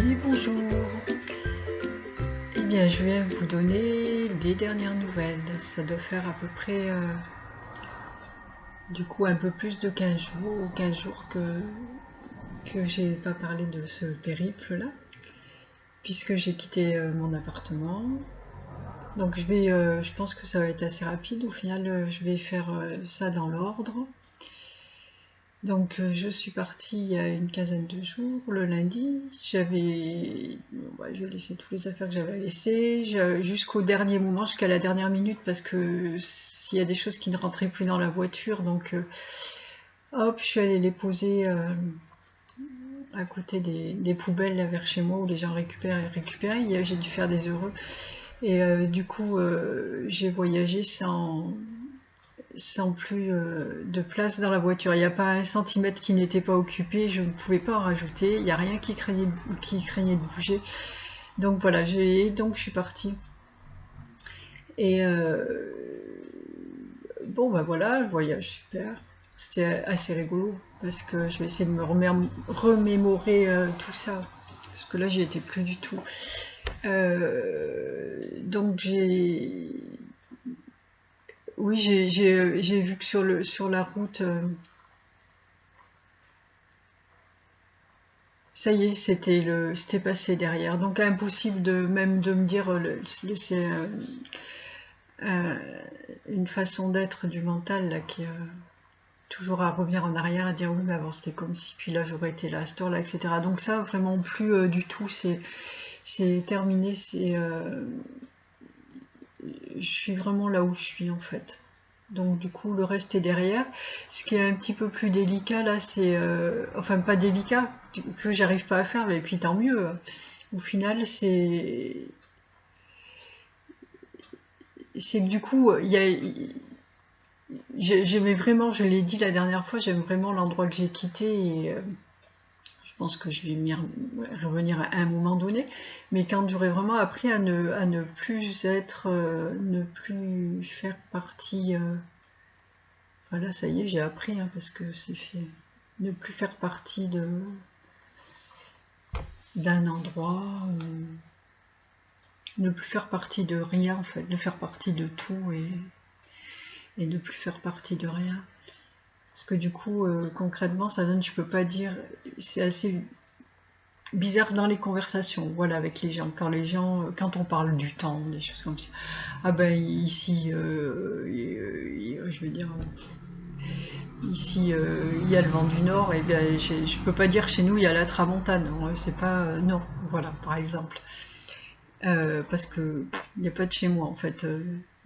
Oui, bonjour. Eh bien, je vais vous donner des dernières nouvelles. Ça doit faire à peu près, du coup, un peu plus de 15 jours, ou 15 jours que j'ai pas parlé de ce périple-là, puisque j'ai quitté mon appartement. Donc, je pense que ça va être assez rapide. Au final, je vais faire ça dans l'ordre. Donc je suis partie il y a une quinzaine de jours, le lundi. Je vais laisser toutes les affaires que j'avais laissées jusqu'au dernier moment, jusqu'à la dernière minute, parce que s'il y a des choses qui ne rentraient plus dans la voiture, donc hop, je suis allée les poser à côté des poubelles là vers chez moi où les gens récupèrent. J'ai dû faire des heureux. Et du coup, j'ai voyagé sans plus de place dans la voiture. Il n'y a pas un centimètre qui n'était pas occupé, je ne pouvais pas en rajouter, il n'y a rien qui craignait de bouger. Donc voilà, donc je suis partie. Et bon bah voilà, le voyage super. C'était assez rigolo parce que je vais essayer de me remémorer tout ça. Parce que là j'y étais plus du tout. Donc oui, j'ai vu que sur la route, ça y est, c'était passé derrière. Donc impossible même de me dire, c'est euh, une façon d'être du mental là, qui toujours à revenir en arrière, à dire oui, mais avant c'était comme si, puis là j'aurais été là à ce tour-là, etc. Donc ça, vraiment plus du tout, c'est terminé, je suis vraiment là où je suis en fait. Donc du coup le reste est derrière. Ce qui est un petit peu plus délicat là, c'est enfin pas délicat, que j'arrive pas à faire, mais puis tant mieux. Au final, c'est que du coup, j'aimais vraiment, je l'ai dit la dernière fois, j'aime vraiment l'endroit que j'ai quitté et je pense que je vais y revenir à un moment donné. Mais quand j'aurais vraiment appris à ne plus être, ne plus faire partie. Voilà, ça y est, j'ai appris hein, parce que c'est fait. Ne plus faire partie d'un endroit, ne plus faire partie de rien en fait, de faire partie de tout et ne plus faire partie de rien. Parce que du coup, concrètement, ça donne, je peux pas dire, c'est assez bizarre dans les conversations, voilà, avec les gens. Quand on parle du temps, des choses comme ça. Ah ben ici, je veux dire, ici, il y a le vent du nord, et bien je peux pas dire chez nous il y a la tramontane, c'est pas non, voilà par exemple, parce que il n'y a pas de chez moi en fait,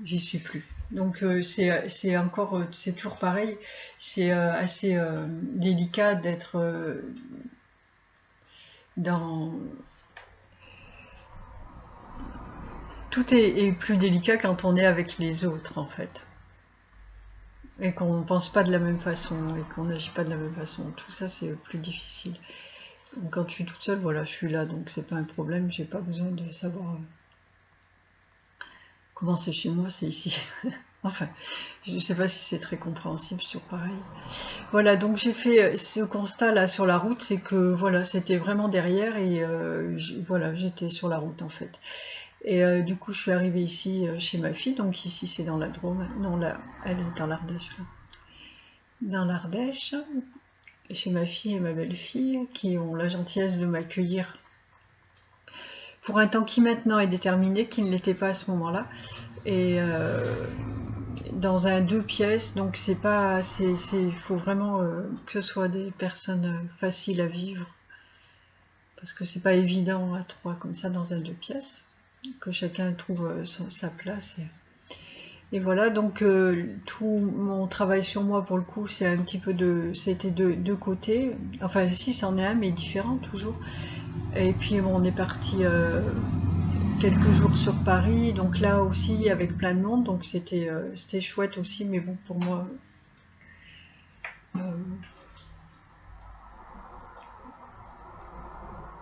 j'y suis plus. Donc c'est encore c'est toujours pareil, c'est assez délicat d'être dans tout est plus délicat quand on est avec les autres en fait. Et qu'on ne pense pas de la même façon et qu'on n'agit pas de la même façon. Tout ça, c'est plus difficile. Donc, quand je suis toute seule, voilà, je suis là, donc c'est pas un problème. J'ai pas besoin de savoir comment c'est chez moi, c'est ici. Enfin, je sais pas si c'est très compréhensible, c'est toujours pareil. Voilà, donc j'ai fait ce constat là sur la route, c'est que voilà, c'était vraiment derrière et voilà, j'étais sur la route en fait. Et du coup, je suis arrivée ici chez ma fille, donc ici c'est dans la Drôme. Non, là, elle est dans l'Ardèche, là. Dans l'Ardèche, chez ma fille et ma belle-fille, qui ont la gentillesse de m'accueillir pour un temps qui maintenant est déterminé, qui ne l'était pas à ce moment-là. Et dans un 2 pièces, donc il faut vraiment que ce soit des personnes faciles à vivre, parce que c'est pas évident à 3 comme ça dans un 2 pièces, que chacun trouve sa place. Et voilà, donc tout mon travail sur moi pour le coup, c'était de deux côtés. Enfin, si, c'en est un, mais différent toujours. Et puis bon, on est parti quelques jours sur Paris, donc là aussi avec plein de monde, donc c'était chouette aussi, mais bon, pour moi,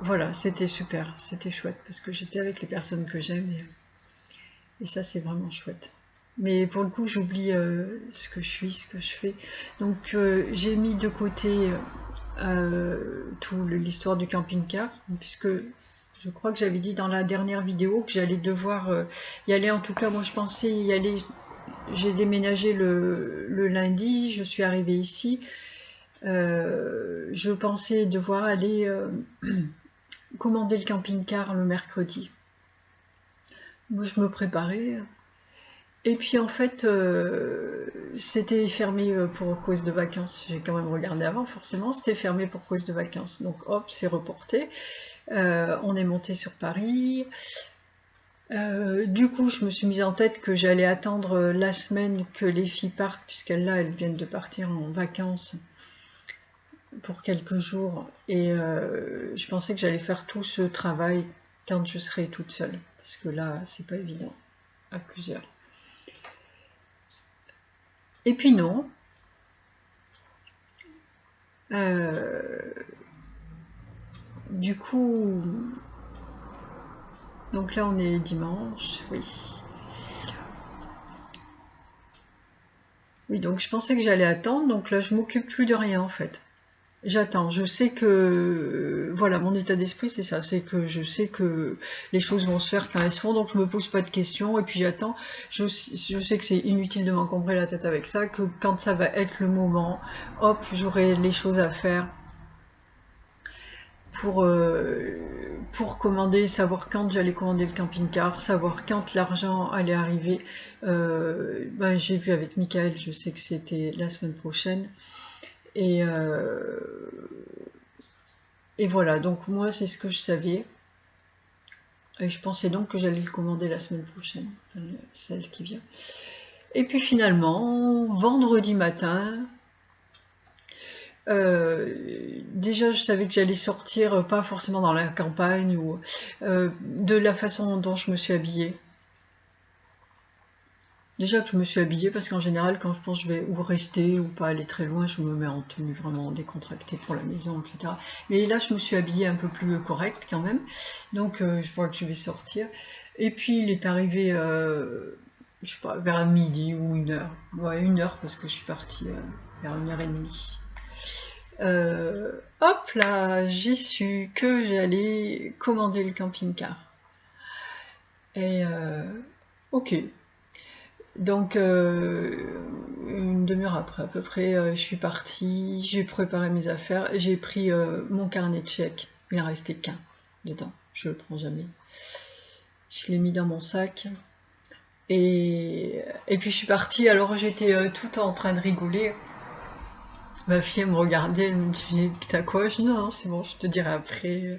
voilà, c'était super, c'était chouette parce que j'étais avec les personnes que j'aime et ça, c'est vraiment chouette. Mais pour le coup, j'oublie ce que je suis, ce que je fais. Donc j'ai mis de côté l'histoire du camping-car, puisque je crois que j'avais dit dans la dernière vidéo que j'allais devoir y aller. En tout cas, moi je pensais y aller. J'ai déménagé le lundi, je suis arrivée ici. Je pensais devoir aller commander le camping-car le mercredi. Moi, je me préparais. Et puis en fait, c'était fermé pour cause de vacances. J'ai quand même regardé avant, forcément, c'était fermé pour cause de vacances. Donc hop, c'est reporté. On est monté sur Paris. Du coup, je me suis mise en tête que j'allais attendre la semaine que les filles partent, puisqu'elles elles viennent de partir en vacances pour quelques jours. Et je pensais que j'allais faire tout ce travail quand je serai toute seule, parce que là, c'est pas évident à plusieurs. Et puis non. Du coup, donc là on est dimanche, oui. Oui, donc je pensais que j'allais attendre, donc là je m'occupe plus de rien en fait. J'attends, je sais que, voilà, mon état d'esprit c'est ça, c'est que je sais que les choses vont se faire quand elles se font, donc je me pose pas de questions, et puis j'attends. Je sais que c'est inutile de m'encombrer la tête avec ça, que quand ça va être le moment, hop, j'aurai les choses à faire pour commander, savoir quand j'allais commander le camping-car, savoir quand l'argent allait arriver. Ben, j'ai vu avec Michael, je sais que c'était la semaine prochaine. Et voilà, donc moi c'est ce que je savais. Et je pensais donc que j'allais le commander la semaine prochaine, enfin, celle qui vient. Et puis finalement, vendredi matin, déjà je savais que j'allais sortir, pas forcément dans la campagne, ou de la façon dont je me suis habillée. Déjà que je me suis habillée, parce qu'en général, quand je pense que je vais ou rester ou pas aller très loin, je me mets en tenue vraiment décontractée pour la maison, etc. Mais là, je me suis habillée un peu plus correcte quand même. Donc, je vois que je vais sortir. Et puis, il est arrivé, je sais pas, vers midi ou 1h. Ouais, 1h, parce que je suis partie vers 1h30. Hop là, j'ai su que j'allais commander le camping-car. Et ok. Donc, une demi-heure après à peu près, je suis partie, j'ai préparé mes affaires, j'ai pris mon carnet de chèques, il en restait qu'un dedans, je le prends jamais. Je l'ai mis dans mon sac, et puis je suis partie, alors j'étais tout en train de rigoler. Ma fille elle me regardait, elle me disait t'as quoi? Je dis non, c'est bon, je te dirai après.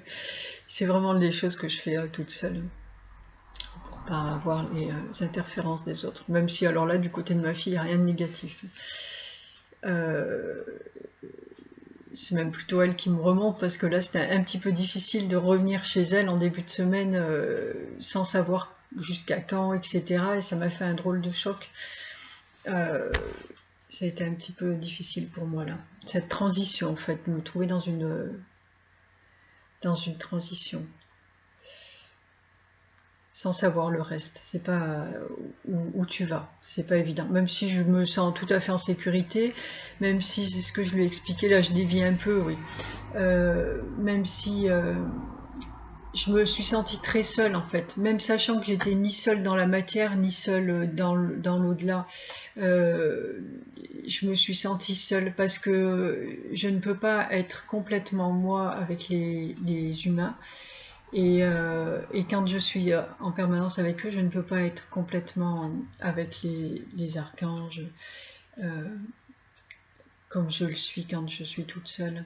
C'est vraiment des choses que je fais toute seule, pas avoir les interférences des autres. Même si alors là, du côté de ma fille, il n'y a rien de négatif. C'est même plutôt elle qui me remonte, parce que là, c'était un petit peu difficile de revenir chez elle en début de semaine sans savoir jusqu'à quand, etc. Et ça m'a fait un drôle de choc. Ça a été un petit peu difficile pour moi, là. Cette transition, en fait, me trouver dans une transition. Sans savoir le reste, c'est pas où tu vas, c'est pas évident. Même si je me sens tout à fait en sécurité, même si c'est ce que je lui ai expliqué, là je dévie un peu, oui. Même si je me suis sentie très seule en fait, même sachant que j'étais ni seule dans la matière, ni seule dans l'au-delà. Je me suis sentie seule parce que je ne peux pas être complètement moi avec les humains. Et quand je suis en permanence avec eux, je ne peux pas être complètement avec les archanges comme je le suis quand je suis toute seule.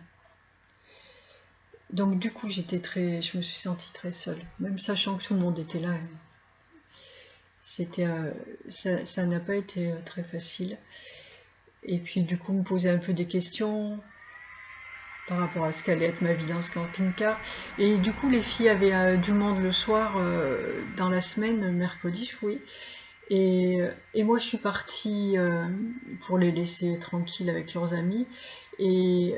Donc du coup, je me suis sentie très seule, même sachant que tout le monde était là. Ça n'a pas été très facile. Et puis du coup, me poser un peu des questions par rapport à ce qu'allait être ma vie dans ce camping-car. Et du coup, les filles avaient du monde le soir dans la semaine, mercredi, oui. Et moi, je suis partie pour les laisser tranquilles avec leurs amis. Et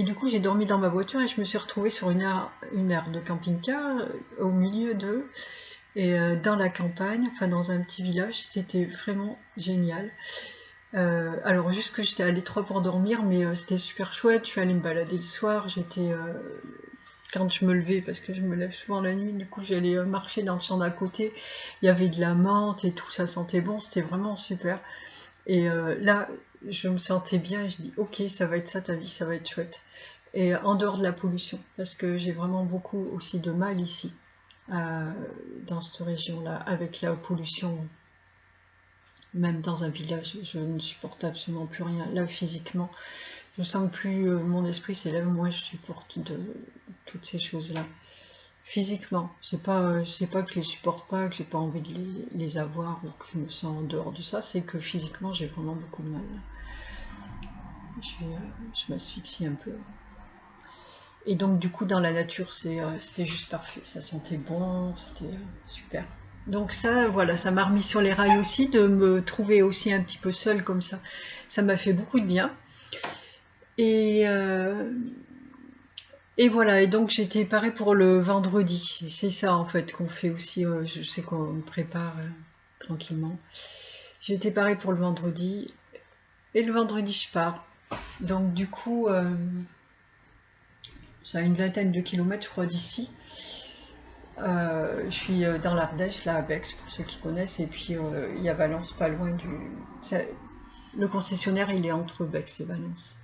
du coup, j'ai dormi dans ma voiture et je me suis retrouvée sur une aire de camping-car au milieu d'eux, et dans la campagne, enfin dans un petit village. C'était vraiment génial. Alors juste que j'étais à l'étroit pour dormir, mais c'était super chouette. Je suis allée me balader le soir. J'étais quand je me levais, parce que je me lève souvent la nuit, du coup j'allais marcher dans le champ d'à côté. Il y avait de la menthe et tout, ça sentait bon. C'était vraiment super. Et là, je me sentais bien. Et je dis ok, ça va être ça ta vie, ça va être chouette. Et en dehors de la pollution, parce que j'ai vraiment beaucoup aussi de mal ici, dans cette région-là, avec la pollution. Même dans un village, je ne supporte absolument plus rien. Là, physiquement, je sens que plus mon esprit s'élève, moins je supporte toutes ces choses-là. Physiquement, c'est pas que je les supporte pas, que j'ai pas envie de les avoir ou que je me sens en dehors de ça, c'est que physiquement, j'ai vraiment beaucoup de mal. Je m'asphyxie un peu. Et donc, du coup, dans la nature, c'était juste parfait. Ça sentait bon, c'était super. Donc ça, voilà, ça m'a remis sur les rails aussi, de me trouver aussi un petit peu seule comme ça. Ça m'a fait beaucoup de bien. Et, et voilà, et donc j'étais parée pour le vendredi. Et c'est ça en fait qu'on fait aussi, je sais qu'on prépare tranquillement. J'étais parée pour le vendredi, et le vendredi je pars. Donc du coup, c'est à une vingtaine de kilomètres je crois d'ici. Je suis dans l'Ardèche, là à Bex, pour ceux qui connaissent, et puis il y a Valence pas loin du... Le concessionnaire, il est entre Bex et Valence.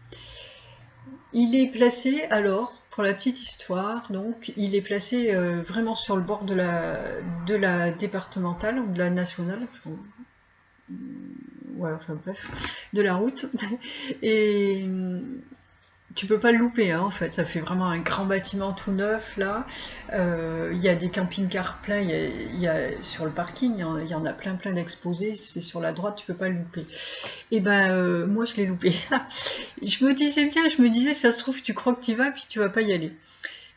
Il est placé, alors, pour la petite histoire, donc, il est placé vraiment sur le bord de la départementale, ou de la nationale, ouais, enfin bref, de la route, et tu peux pas le louper, hein, en fait. Ça fait vraiment un grand bâtiment tout neuf là. Il y a des camping-cars pleins. Sur le parking, il y en a plein d'exposés. C'est sur la droite, tu peux pas le louper. Et ben moi je l'ai loupé. Je me disais, ça se trouve, tu crois que tu y vas, puis tu vas pas y aller.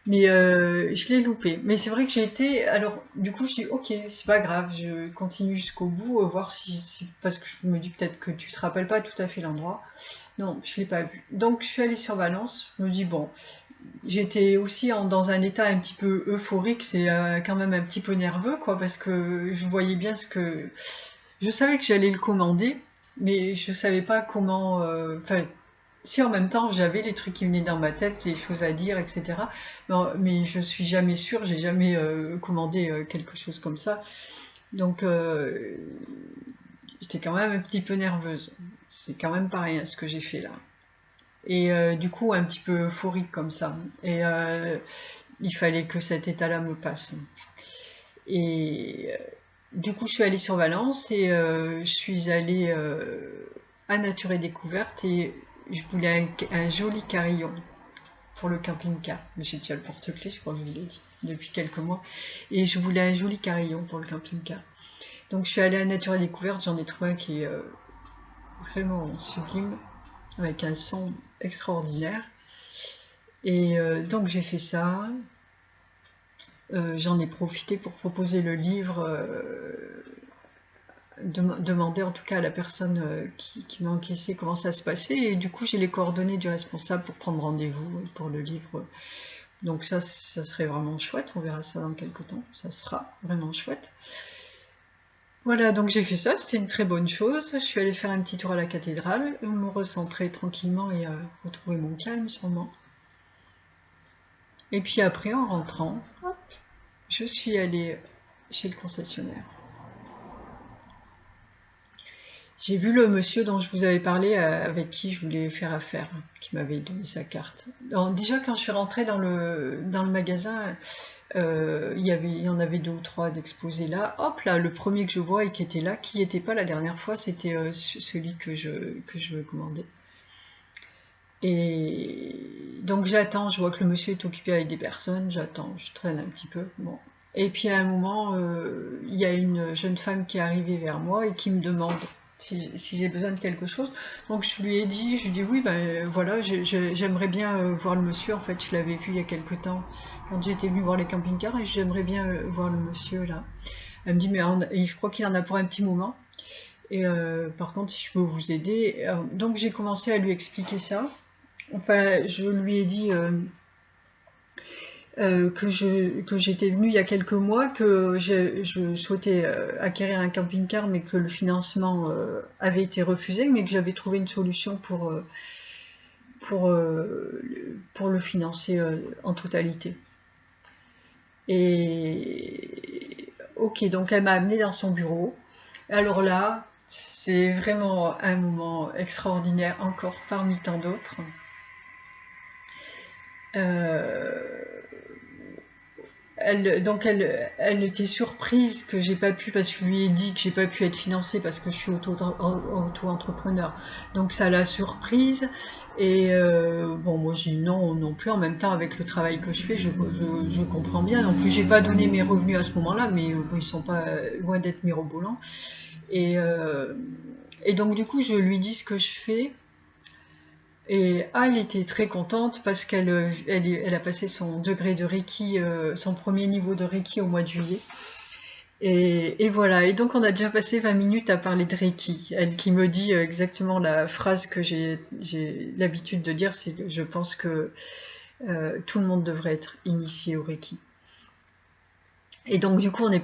Mais je l'ai loupé. Mais c'est vrai que j'ai été. Alors, du coup, je dis ok, c'est pas grave, je continue jusqu'au bout, voir parce que je me dis peut-être que tu te rappelles pas tout à fait l'endroit. Non, je l'ai pas vu. Donc, je suis allée sur Valence. Je me dis bon, j'étais aussi dans un état un petit peu euphorique, c'est quand même un petit peu nerveux, quoi, parce que je voyais bien ce que. Je savais que j'allais le commander, mais je savais pas comment. Enfin, si en même temps j'avais les trucs qui venaient dans ma tête, les choses à dire, etc. Non, mais je suis jamais sûre, j'ai jamais commandé quelque chose comme ça. Donc j'étais quand même un petit peu nerveuse. C'est quand même pas rien ce que j'ai fait là. Et du coup un petit peu euphorique comme ça. Et il fallait que cet état-là me passe. Et du coup je suis allée sur Valence et je suis allée à Nature et Découverte et je voulais un joli carillon pour le camping-car. Mais j'ai déjà le porte-clés, je crois que je vous l'ai dit, depuis quelques mois. Et je voulais un joli carillon pour le camping-car. Donc je suis allée à Nature et Découverte, j'en ai trouvé un qui est vraiment sublime, avec un son extraordinaire. Et donc j'ai fait ça. J'en ai profité pour proposer le livre, demander en tout cas à la personne qui m'a encaissé comment ça se passait. Et du coup, j'ai les coordonnées du responsable pour prendre rendez-vous pour le livre. Donc ça serait vraiment chouette. On verra ça dans quelques temps. Ça sera vraiment chouette. Voilà, donc j'ai fait ça. C'était une très bonne chose. Je suis allée faire un petit tour à la cathédrale, me recentrer tranquillement et retrouver mon calme sûrement. Et puis après, en rentrant, hop, je suis allée chez le concessionnaire. J'ai vu le monsieur dont je vous avais parlé, avec qui je voulais faire affaire, qui m'avait donné sa carte. Alors, déjà, quand je suis rentrée dans le magasin, il y en avait 2 ou 3 d'exposés là. Hop là, le premier que je vois et qui était là, qui n'était pas la dernière fois, c'était celui que je commandais. Et donc j'attends, je vois que le monsieur est occupé avec des personnes, j'attends, je traîne un petit peu. Bon. Et puis à un moment, il y a une jeune femme qui est arrivée vers moi et qui me demande si j'ai besoin de quelque chose. Donc je lui ai dit oui, ben voilà, j'aimerais bien voir le monsieur. En fait, je l'avais vu il y a quelque temps quand j'étais venue voir les camping-cars et j'aimerais bien voir le monsieur là. Elle me dit mais je crois qu'il en a pour un petit moment. Et par contre, si je peux vous aider. Donc j'ai commencé à lui expliquer ça. Enfin, je lui ai dit que j'étais venue il y a quelques mois, que je souhaitais acquérir un camping-car, mais que le financement avait été refusé, mais que j'avais trouvé une solution pour, pour le financer en totalité. Et ok, donc elle m'a amenée dans son bureau. Alors là, c'est vraiment un moment extraordinaire, encore parmi tant d'autres. Elle était surprise que j'ai pas pu, parce que je lui ai dit que j'ai pas pu être financée parce que je suis auto-entrepreneur. Donc ça l'a surprise. Et bon, moi j'ai dit non, non plus. En même temps, avec le travail que je fais, je comprends bien. En plus, j'ai pas donné mes revenus à ce moment-là, mais bon, ils sont pas loin d'être mirobolants. Et, et donc du coup, je lui dis ce que je fais. Et elle était très contente parce elle a passé son degré de Reiki, son premier niveau de Reiki au mois de juillet. Et voilà, et donc on a déjà passé 20 minutes à parler de Reiki. Elle qui me dit exactement la phrase que j'ai l'habitude de dire, c'est que je pense que tout le monde devrait être initié au Reiki. Et donc du coup on est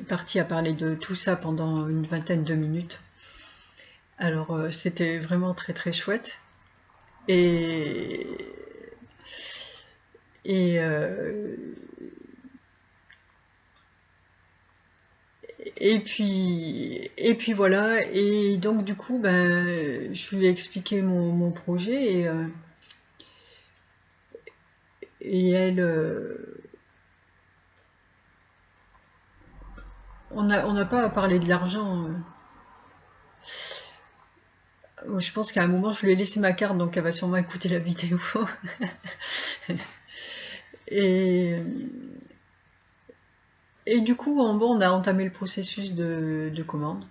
parti à parler de tout ça pendant une vingtaine de minutes. Alors c'était vraiment très très chouette. Et, et, et puis voilà, et donc du coup, ben, je lui ai expliqué mon projet et elle, on n'a pas parlé de l'argent. Je pense qu'à un moment, je lui ai laissé ma carte, donc elle va sûrement écouter la vidéo. et, et du coup, bon, on a entamé le processus de commande.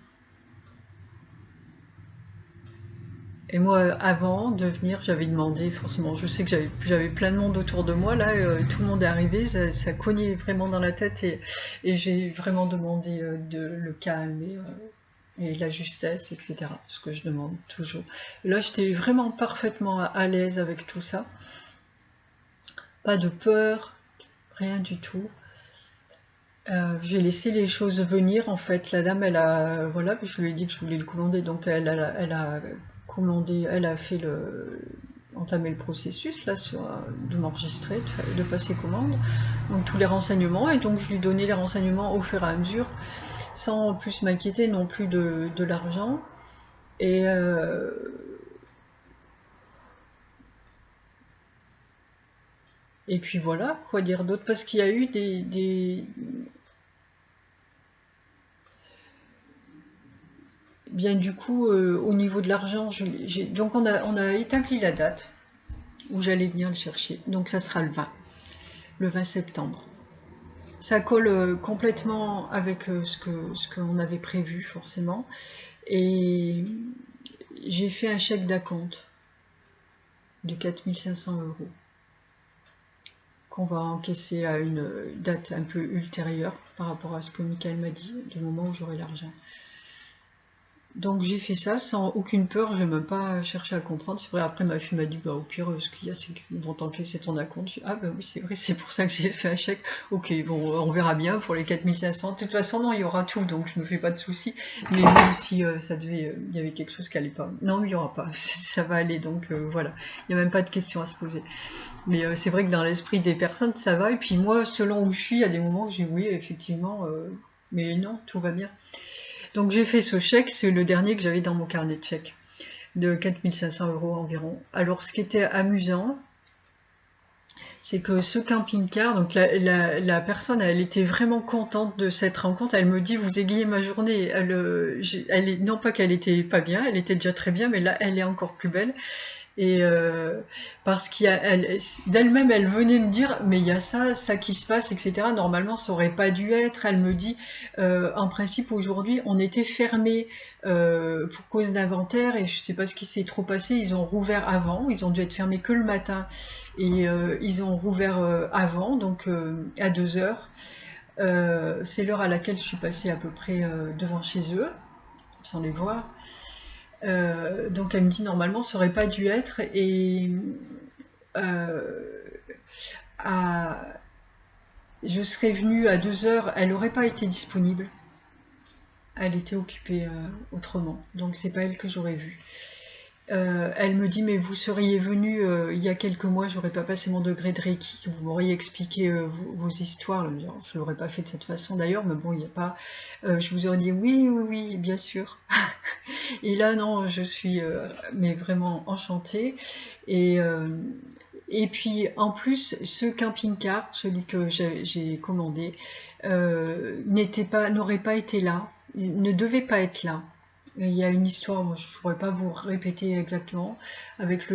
Et moi, avant de venir, j'avais demandé, forcément, je sais que j'avais plein de monde autour de moi, là, tout le monde est arrivé, ça cognait vraiment dans la tête, et j'ai vraiment demandé de le calme et la justesse, etc. Ce que je demande toujours. Et là, j'étais vraiment parfaitement à l'aise avec tout ça. Pas de peur, rien du tout. J'ai laissé les choses venir, en fait. La dame, voilà, je lui ai dit que je voulais le commander, donc elle a commandé, elle a fait entamer le processus là de m'enregistrer, de passer commande, donc tous les renseignements, et donc je lui donnais les renseignements au fur et à mesure, sans plus m'inquiéter non plus de l'argent. Et puis voilà, quoi dire d'autre, parce qu'il y a eu bien du coup, au niveau de l'argent, donc on a établi la date où j'allais venir le chercher. Donc ça sera le 20 septembre. Ça colle complètement avec ce qu'on avait prévu forcément. Et j'ai fait un chèque d'acompte de 4 500 € qu'on va encaisser à une date un peu ultérieure par rapport à ce que Michael m'a dit, du moment où j'aurai l'argent. Donc j'ai fait ça sans aucune peur, je n'ai même pas cherché à comprendre. C'est vrai, après ma fille m'a dit, bah au pire, ce qu'il y a, c'est qu'ils vont t'encaisser ton acompte. J'ai dit, ah bah oui, c'est vrai, c'est pour ça que j'ai fait un chèque. Ok, bon, on verra bien pour les 4 500. De toute façon, non, il y aura tout, donc je me fais pas de soucis. Mais même si ça devait, il y avait quelque chose qui allait pas. Non, il y aura pas, ça va aller, donc voilà. Il n'y a même pas de question à se poser. Mais c'est vrai que dans l'esprit des personnes, ça va. Et puis moi, selon où je suis, il y a des moments où je dis oui, effectivement, mais non, tout va bien. Donc j'ai fait ce chèque, c'est le dernier que j'avais dans mon carnet de chèques, de 4 500 € environ. Alors ce qui était amusant, c'est que ce camping-car, donc la personne, elle était vraiment contente de cette rencontre. Elle me dit, vous égayez ma journée. Non pas qu'elle était pas bien, elle était déjà très bien, mais là, elle est encore plus belle. Et parce d'elle-même, elle venait me dire, mais il y a ça qui se passe, etc. Normalement, ça aurait pas dû être. Elle me dit, en principe, aujourd'hui, on était fermé pour cause d'inventaire, et je sais pas ce qui s'est trop passé. Ils ont rouvert avant, ils ont dû être fermés que le matin, et ils ont rouvert avant, donc à 2 heures. C'est l'heure à laquelle je suis passée à peu près devant chez eux, sans les voir. Donc elle me dit normalement ça aurait pas dû être, et je serais venue à 2 heures, elle n'aurait pas été disponible. Elle était occupée autrement, donc c'est pas elle que j'aurais vue. Elle me dit, mais vous seriez venu il y a quelques mois, j'aurais pas passé mon degré de Reiki, vous m'auriez expliqué vos histoires. Je l'aurais pas fait de cette façon d'ailleurs, mais bon, il n'y a pas. Je vous aurais dit oui, oui, oui, bien sûr. Et là, non, je suis mais vraiment enchantée. Et, et puis en plus, ce camping-car, celui que j'ai commandé, n'aurait pas été là, il ne devait pas être là. Il y a une histoire, moi, je ne pourrais pas vous répéter exactement, avec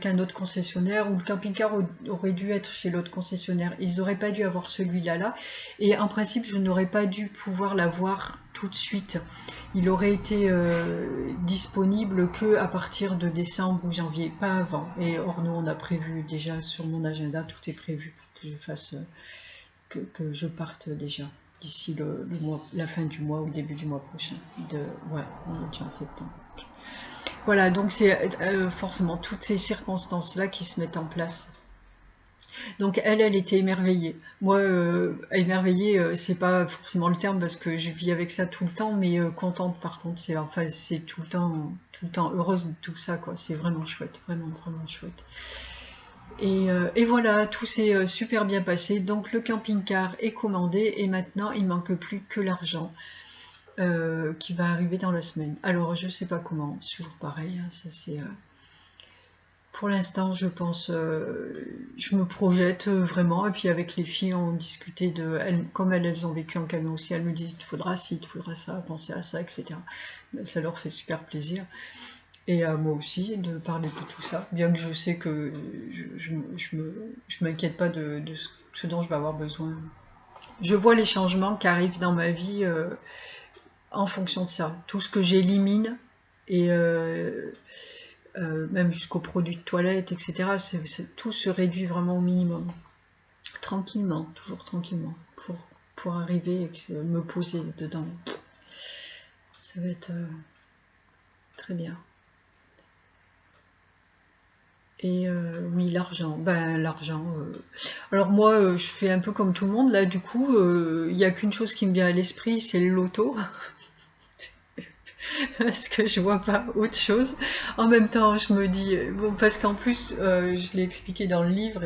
un autre concessionnaire, où le camping-car aurait dû être chez l'autre concessionnaire. Ils n'auraient pas dû avoir celui-là là. Et en principe, je n'aurais pas dû pouvoir l'avoir tout de suite. Il aurait été disponible que à partir de décembre ou janvier, pas avant. Et or, nous, on a prévu déjà sur mon agenda, tout est prévu pour que je fasse, que je parte déjà d'ici la fin du mois ou début du mois prochain. Voilà, on est déjà en septembre. Voilà, donc c'est forcément toutes ces circonstances-là qui se mettent en place. Donc elle était émerveillée. Moi, émerveillée, c'est pas forcément le terme parce que je vis avec ça tout le temps, mais contente par contre, c'est tout le temps heureuse de tout ça, quoi. C'est vraiment chouette, vraiment, vraiment chouette. Et voilà, tout s'est super bien passé. Donc le camping-car est commandé et maintenant il manque plus que l'argent qui va arriver dans la semaine. Alors je sais pas comment, c'est toujours pareil. Hein, ça c'est pour l'instant je pense, je me projette vraiment. Et puis avec les filles on discutait comme elles ont vécu en camion aussi, elles me disent il te faudra ci, il te faudra ça, penser à ça, etc. Ça leur fait super plaisir. Et à moi aussi de parler de tout ça, bien que je sais que je m'inquiète pas de ce dont je vais avoir besoin. Je vois les changements qui arrivent dans ma vie en fonction de ça. Tout ce que j'élimine, et même jusqu'aux produits de toilette, etc., tout se réduit vraiment au minimum. Tranquillement, toujours tranquillement, pour arriver et me poser dedans. Ça va être très bien. Et oui, l'argent. Ben l'argent. Alors moi, je fais un peu comme tout le monde. Là, du coup, il n'y a qu'une chose qui me vient à l'esprit, c'est le loto. Parce que je vois pas autre chose. En même temps, je me dis, bon, parce qu'en plus, je l'ai expliqué dans le livre,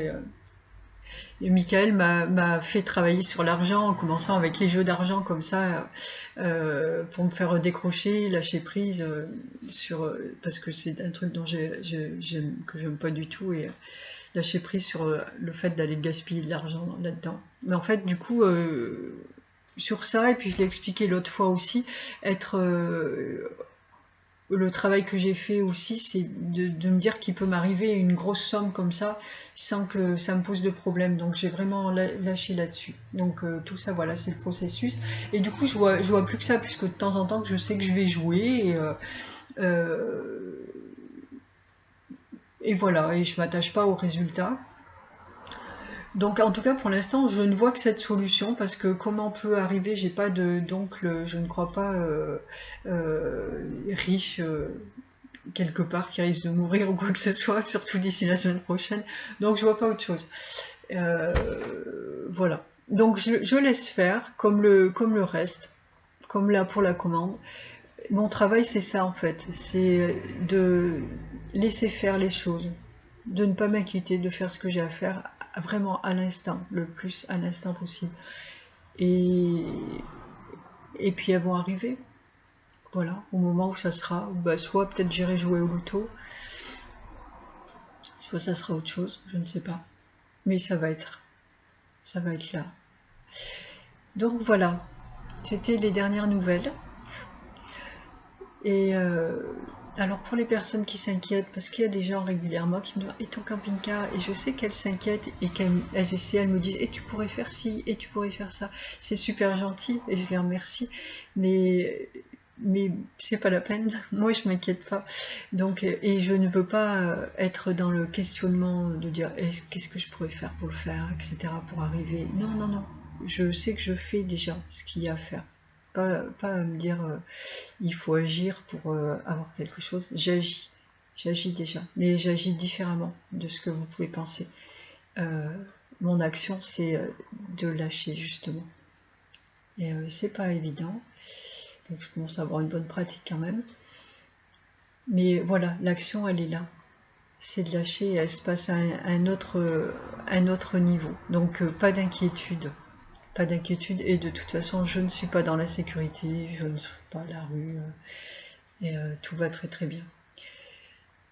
et Michael m'a fait travailler sur l'argent en commençant avec les jeux d'argent comme ça pour me faire décrocher, lâcher prise parce que c'est un truc dont que j'aime pas du tout et lâcher prise sur le fait d'aller gaspiller de l'argent là-dedans. Mais en fait, du coup, sur ça, et puis je l'ai expliqué l'autre fois aussi, le travail que j'ai fait aussi, c'est de me dire qu'il peut m'arriver une grosse somme comme ça sans que ça me pose de problème. Donc j'ai vraiment lâché là-dessus. Donc tout ça, voilà, c'est le processus. Et du coup, je vois plus que ça, puisque de temps en temps, je sais que je vais jouer. Et voilà, et je m'attache pas au résultat. Donc en tout cas pour l'instant je ne vois que cette solution parce que comment peut arriver, j'ai pas d'oncle, je ne crois pas riche quelque part qui risque de mourir ou quoi que ce soit, surtout d'ici la semaine prochaine, donc je vois pas autre chose. Voilà, donc je laisse faire comme le reste, comme là pour la commande. Mon travail c'est ça en fait, c'est de laisser faire les choses, de ne pas m'inquiéter, de faire ce que j'ai à faire vraiment à l'instant, le plus à l'instant possible. Et puis elles vont arriver, voilà, au moment où ça sera, bah, soit peut-être j'irai jouer au loto, soit ça sera autre chose, je ne sais pas. Mais ça va être là. Donc voilà, c'était les dernières nouvelles. Et alors pour les personnes qui s'inquiètent, parce qu'il y a des gens régulièrement qui me disent « Et ton camping-car ?» Et je sais qu'elles s'inquiètent et qu'elles essaient, elles me disent « Et tu pourrais faire ci, et tu pourrais faire ça. » C'est super gentil et je les remercie, mais c'est pas la peine. Moi je m'inquiète pas. Donc, et je ne veux pas être dans le questionnement de dire « Qu'est-ce que je pourrais faire pour le faire, etc. pour arriver. » Non, non, non. Je sais que je fais déjà ce qu'il y a à faire. Pas à me dire il faut agir pour avoir quelque chose. J'agis déjà, mais j'agis différemment de ce que vous pouvez penser. mon action, c'est de lâcher justement. Et c'est pas évident. Donc je commence à avoir une bonne pratique quand même. Mais voilà, l'action, elle est là. C'est de lâcher, elle se passe à un autre niveau. Donc pas d'inquiétude. Pas d'inquiétude. Et de toute façon, je ne suis pas dans la sécurité, je ne suis pas à la rue. Et tout va très très bien.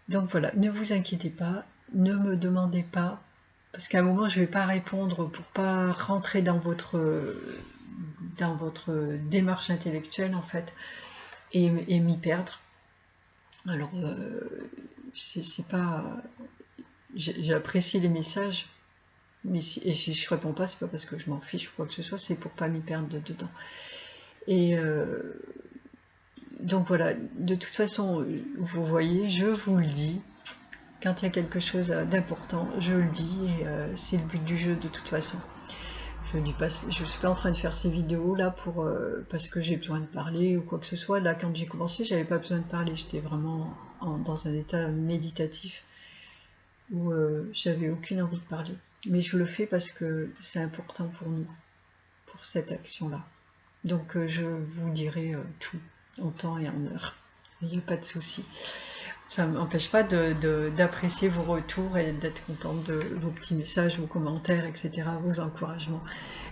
Donc voilà, ne vous inquiétez pas, ne me demandez pas, parce qu'à un moment je ne vais pas répondre pour pas rentrer dans votre démarche intellectuelle en fait, et m'y perdre. Alors, c'est pas... J'apprécie les messages, mais si je réponds pas, c'est pas parce que je m'en fiche ou quoi que ce soit, c'est pour pas m'y perdre dedans. Et donc voilà, de toute façon, vous voyez, je vous le dis, quand il y a quelque chose d'important, je le dis, et c'est le but du jeu de toute façon. Je suis pas en train de faire ces vidéos là parce que j'ai besoin de parler ou quoi que ce soit. Là, quand j'ai commencé, j'avais pas besoin de parler, j'étais vraiment dans un état méditatif où j'avais aucune envie de parler. Mais je le fais parce que c'est important pour nous, pour cette action-là. Donc je vous dirai tout en temps et en heure. Il n'y a pas de souci. Ça ne m'empêche pas d'apprécier vos retours et d'être contente de vos petits messages, vos commentaires, etc., vos encouragements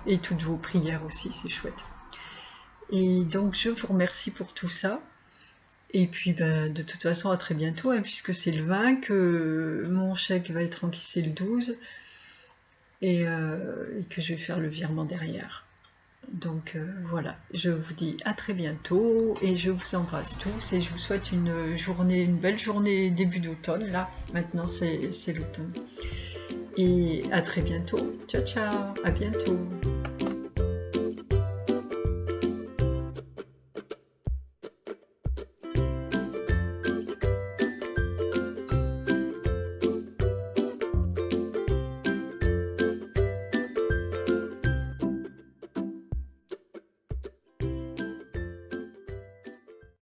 et toutes vos prières aussi, c'est chouette. Et donc je vous remercie pour tout ça. Et puis ben, de toute façon à très bientôt, hein, puisque c'est le 20, que mon chèque va être encaissé le 12 et que je vais faire le virement derrière. Donc voilà, je vous dis à très bientôt et je vous embrasse tous et je vous souhaite une belle journée début d'automne. Là, maintenant c'est l'automne. Et à très bientôt. Ciao, ciao, à bientôt.